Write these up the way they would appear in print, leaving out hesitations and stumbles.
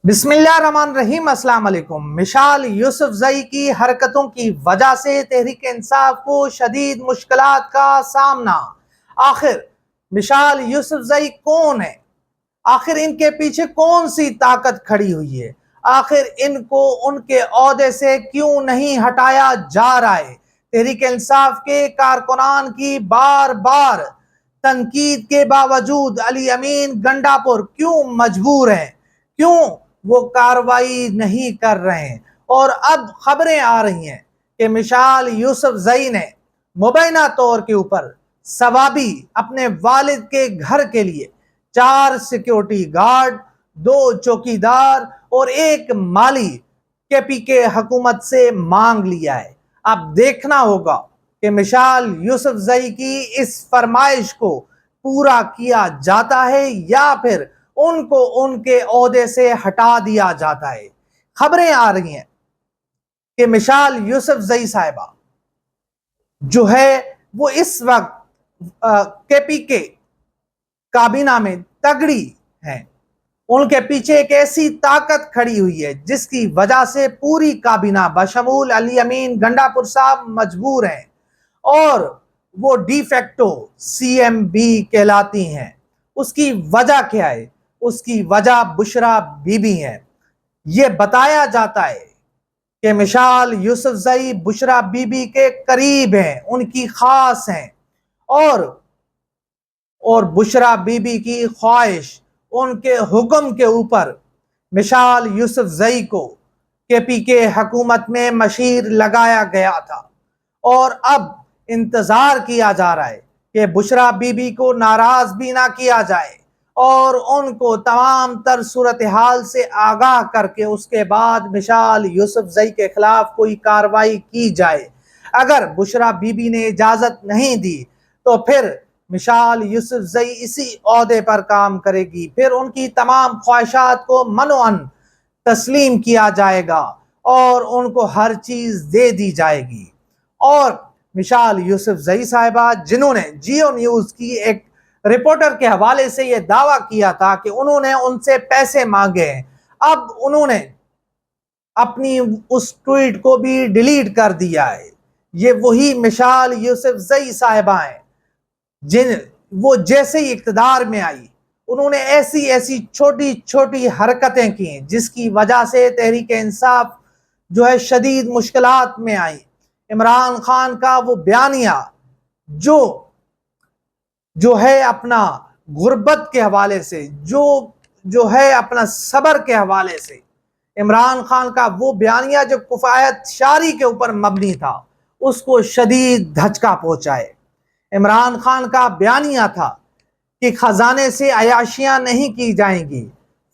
بسم اللہ الرحمن الرحیم۔ السلام علیکم۔ مشال یوسف زئی کی حرکتوں کی وجہ سے تحریک انصاف کو شدید مشکلات کا سامنا۔ آخر مشال یوسف زئی کون ہے؟ آخر ان کے پیچھے کون سی طاقت کھڑی ہوئی ہے؟ آخر ان کو ان کے عہدے سے کیوں نہیں ہٹایا جا رہا ہے؟ تحریک انصاف کے کارکنان کی بار بار تنقید کے باوجود علی امین گنڈا پور کیوں مجبور ہیں؟ کیوں وہ کارروائی نہیں کر رہے ہیں؟ اور اب خبریں آ رہی ہیں کہ مشال یوسف زئی نے مبینہ طور کے اوپر ثوابی اپنے والد کے گھر کے لیے 4 سیکیورٹی گارڈ، 2 چوکیدار اور 1 مالی کے حکومت سے مانگ لیا ہے۔ اب دیکھنا ہوگا کہ مشال یوسف زئی کی اس فرمائش کو پورا کیا جاتا ہے یا پھر ان کو ان کے عہدے سے ہٹا دیا جاتا ہے۔ خبریں آ رہی ہیں کہ مشال یوسف زئی صاحبہ جو ہے وہ اس وقت کے کابینہ میں تگڑی ہیں۔ ان کے پیچھے ایک ایسی طاقت کھڑی ہوئی ہے جس کی وجہ سے پوری کابینہ بشمول علی امین گنڈا پور صاحب مجبور ہیں، اور وہ ڈی فیکٹو سی ایم بھی کہلاتی ہیں۔ اس کی وجہ کیا ہے؟ اس کی وجہ بشرا بی بی ہے۔ یہ بتایا جاتا ہے کہ مشال یوسف زئی بشرا بی بی کے قریب ہیں، ان کی خاص ہیں، اور بشرا بی بی کی خواہش، ان کے حکم کے اوپر مشال یوسف زئی کو کے حکومت میں مشیر لگایا گیا تھا، اور اب انتظار کیا جا رہا ہے کہ بشرا بی بی کو ناراض بھی نہ کیا جائے اور ان کو تمام تر صورتحال سے آگاہ کر کے اس کے بعد مشال یوسف زئی کے خلاف کوئی کارروائی کی جائے۔ اگر بشرا بی بی نے اجازت نہیں دی تو پھر مشال یوسف زئی اسی عہدے پر کام کرے گی، پھر ان کی تمام خواہشات کو منوعاً تسلیم کیا جائے گا اور ان کو ہر چیز دے دی جائے گی۔ اور مشال یوسف زئی صاحبہ جنہوں نے جیو نیوز کی ایک رپورٹر کے حوالے سے یہ دعویٰ کیا تھا کہ انہوں نے ان سے پیسے مانگے ہیں، اب انہوں نے اپنی اس ٹویٹ کو بھی ڈیلیٹ کر دیا ہے۔ یہ وہی مشال یوسف زئی صاحبہ ہیں وہ جیسے ہی اقتدار میں آئی انہوں نے ایسی چھوٹی چھوٹی حرکتیں کی ہیں جس کی وجہ سے تحریک انصاف جو ہے شدید مشکلات میں آئی۔ عمران خان کا وہ بیانیہ جو ہے اپنا غربت کے حوالے سے، جو ہے اپنا صبر کے حوالے سے، عمران خان کا وہ بیانیہ جو کفایت شاری کے اوپر مبنی تھا، اس کو شدید دھچکا پہنچائے۔ عمران خان کا بیانیہ تھا کہ خزانے سے عیاشیاں نہیں کی جائیں گی،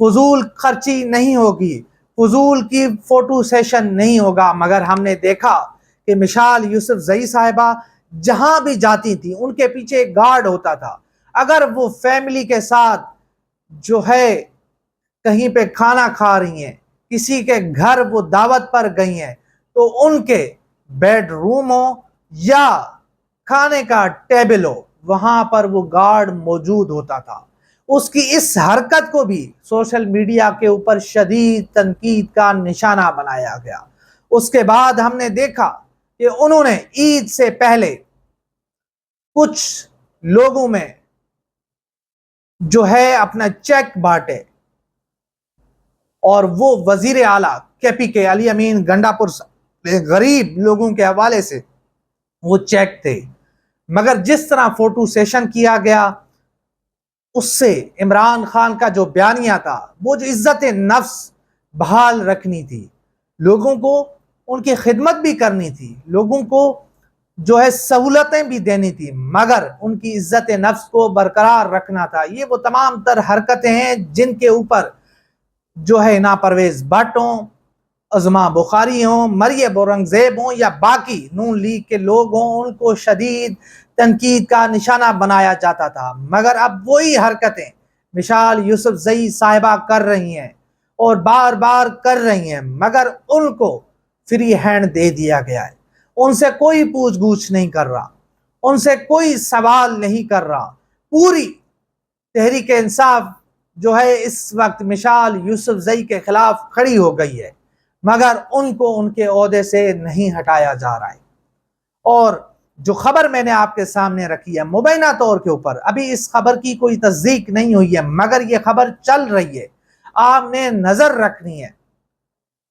فضول خرچی نہیں ہوگی، فضول کی فوٹو سیشن نہیں ہوگا، مگر ہم نے دیکھا کہ مشال یوسف زئی صاحبہ جہاں بھی جاتی تھی ان کے پیچھے ایک گارڈ ہوتا تھا۔ اگر وہ فیملی کے ساتھ جو ہے کہیں پہ کھانا کھا رہی ہیں، کسی کے گھر وہ دعوت پر گئی ہیں، تو ان کے بیڈ روم ہو یا کھانے کا ٹیبل ہو، وہاں پر وہ گارڈ موجود ہوتا تھا۔ اس کی اس حرکت کو بھی سوشل میڈیا کے اوپر شدید تنقید کا نشانہ بنایا گیا۔ اس کے بعد ہم نے دیکھا کہ انہوں نے عید سے پہلے کچھ لوگوں میں جو ہے اپنا چیک بانٹے، اور وہ وزیر اعلیٰ کے علی امین گنڈا پور غریب لوگوں کے حوالے سے وہ چیک تھے، مگر جس طرح فوٹو سیشن کیا گیا اس سے عمران خان کا جو بیانیہ تھا، وہ جو عزت نفس بحال رکھنی تھی، لوگوں کو ان کی خدمت بھی کرنی تھی، لوگوں کو جو ہے سہولتیں بھی دینی تھی، مگر ان کی عزت نفس کو برقرار رکھنا تھا۔ یہ وہ تمام تر حرکتیں ہیں جن کے اوپر جو ہے ناپرویز بٹ ہوں، عظما بخاری ہوں، مریب اورنگزیب ہوں یا باقی نون لیگ کے لوگ ہوں، ان کو شدید تنقید کا نشانہ بنایا جاتا تھا، مگر اب وہی حرکتیں مشال یوسف زئی صاحبہ کر رہی ہیں اور بار بار کر رہی ہیں، مگر ان کو فری ہینڈ دے دیا گیا ہے۔ ان سے کوئی پوچھ گچھ نہیں کر رہا، ان سے کوئی سوال نہیں کر رہا۔ پوری تحریک انصاف جو ہے اس وقت مشال یوسف زئی کے خلاف کھڑی ہو گئی ہے، مگر ان کو ان کے عہدے سے نہیں ہٹایا جا رہا ہے۔ اور جو خبر میں نے آپ کے سامنے رکھی ہے مبینہ طور کے اوپر، ابھی اس خبر کی کوئی تصدیق نہیں ہوئی ہے مگر یہ خبر چل رہی ہے، آپ نے نظر رکھنی ہے۔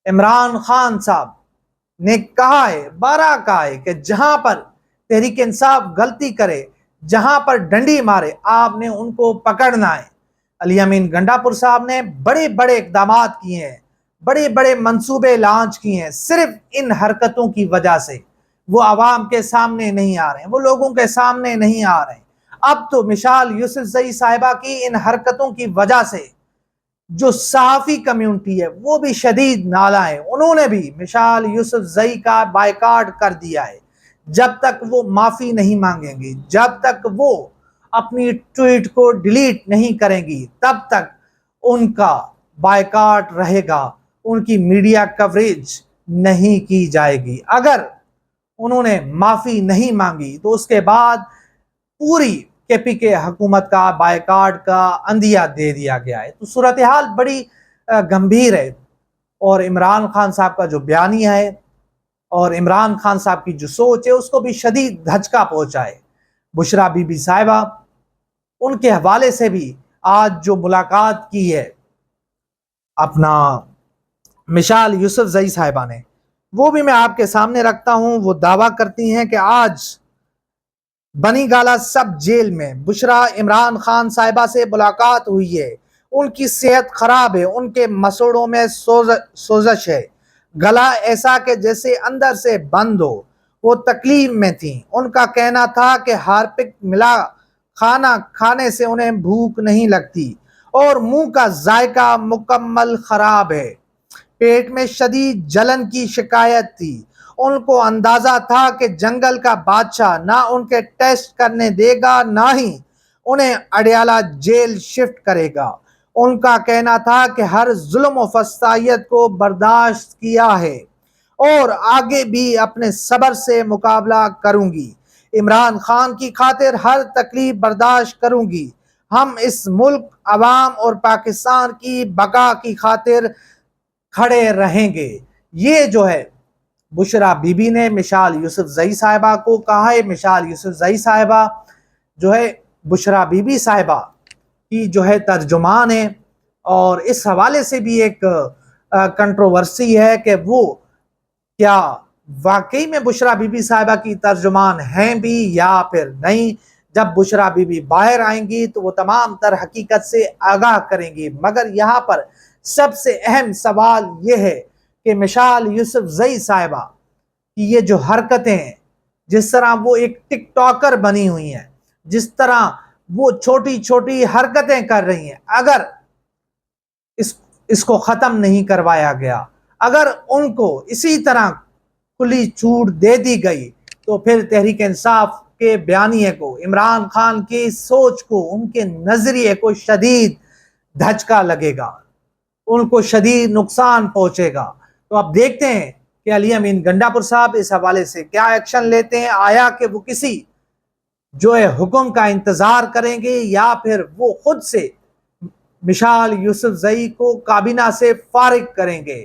عمران خان صاحب نے کہا ہے، بارہ کہا ہے کہ جہاں پر تحریک انصاف غلطی کرے، جہاں پر ڈنڈی مارے، آپ نے ان کو پکڑنا ہے۔ علی امین گنڈا پور صاحب نے بڑے بڑے اقدامات کیے ہیں، بڑے بڑے منصوبے لانچ کیے ہیں، صرف ان حرکتوں کی وجہ سے وہ عوام کے سامنے نہیں آ رہے ہیں، وہ لوگوں کے سامنے نہیں آ رہے ہیں۔ اب تو مشال یوسف زئی صاحبہ کی ان حرکتوں کی وجہ سے جو صحافی کمیونٹی ہے وہ بھی شدید نالاں ہے، انہوں نے بھی مشال یوسف زئی کا بائیکاٹ کر دیا ہے۔ جب تک وہ معافی نہیں مانگیں گی، جب تک وہ اپنی ٹویٹ کو ڈیلیٹ نہیں کریں گی، تب تک ان کا بائیکاٹ رہے گا، ان کی میڈیا کوریج نہیں کی جائے گی۔ اگر انہوں نے معافی نہیں مانگی تو اس کے بعد پوری کے پی کے حکومت کا بائیکاٹ کا عندیہ دے دیا گیا ہے۔ تو صورتحال بڑی گمبھیر ہے، اور عمران خان صاحب کا جو بیانیہ ہے اور عمران خان صاحب کی جو سوچ ہے اس کو بھی شدید دھچکا پہنچا ہے۔ بشرا بی بی صاحبہ، ان کے حوالے سے بھی آج جو ملاقات کی ہے اپنا مشال یوسف زئی صاحبہ نے، وہ بھی میں آپ کے سامنے رکھتا ہوں۔ وہ دعویٰ کرتی ہیں کہ آج بنی گالہ سب جیل میں بشرا عمران خان صاحبہ سے ملاقات ہوئی ہے، ان کی صحت خراب ہے، ان کے مسوڑوں میں سوزش ہے، گلا ایسا کہ جیسے اندر سے بند ہو، وہ تکلیف میں تھیں۔ ان کا کہنا تھا کہ ہارپک ملا کھانا کھانے سے انہیں بھوک نہیں لگتی اور منہ کا ذائقہ مکمل خراب ہے، پیٹ میں شدید جلن کی شکایت تھی۔ ان کو اندازہ تھا کہ جنگل کا بادشاہ نہ ان کے ٹیسٹ کرنے دے گا، نہ ہی انہیں اڈیالہ جیل شفٹ کرے گا۔ ان کا کہنا تھا کہ ہر ظلم و فسادیت کو برداشت کیا ہے اور آگے بھی اپنے صبر سے مقابلہ کروں گی، عمران خان کی خاطر ہر تکلیف برداشت کروں گی، ہم اس ملک، عوام اور پاکستان کی بقا کی خاطر کھڑے رہیں گے۔ یہ جو ہے بشرا بی بی نے مشال یوسف زئی صاحبہ کو کہا ہے۔ مشال یوسف زئی صاحبہ جو ہے بشرا بی بی صاحبہ کی جو ہے ترجمان ہے، اور اس حوالے سے بھی ایک کنٹروورسی ہے کہ وہ کیا واقعی میں بشرا بی بی صاحبہ کی ترجمان ہیں بھی یا پھر نہیں۔ جب بشرا بی بی باہر آئیں گی تو وہ تمام تر حقیقت سے آگاہ کریں گی، مگر یہاں پر سب سے اہم سوال یہ ہے کہ مشال یوسف زئی صاحبہ کی یہ جو حرکتیں ہیں، جس طرح وہ ایک ٹک ٹاکر بنی ہوئی ہیں، جس طرح وہ چھوٹی چھوٹی حرکتیں کر رہی ہیں، اگر اس کو ختم نہیں کروایا گیا، اگر ان کو اسی طرح کھلی چھوٹ دے دی گئی تو پھر تحریک انصاف کے بیانیے کو، عمران خان کی سوچ کو، ان کے نظریے کو شدید دھچکا لگے گا، ان کو شدید نقصان پہنچے گا۔ تو اب دیکھتے ہیں کہ علی امین گنڈا پور صاحب اس حوالے سے کیا ایکشن لیتے ہیں، آیا کہ وہ کسی جو ہے حکم کا انتظار کریں گے یا پھر وہ خود سے مشال یوسف زئی کو کابینہ سے فارغ کریں گے۔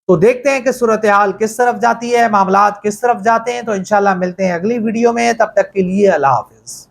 تو دیکھتے ہیں کہ صورتحال کس طرف جاتی ہے، معاملات کس طرف جاتے ہیں۔ تو انشاءاللہ ملتے ہیں اگلی ویڈیو میں، تب تک کے لیے اللہ حافظ۔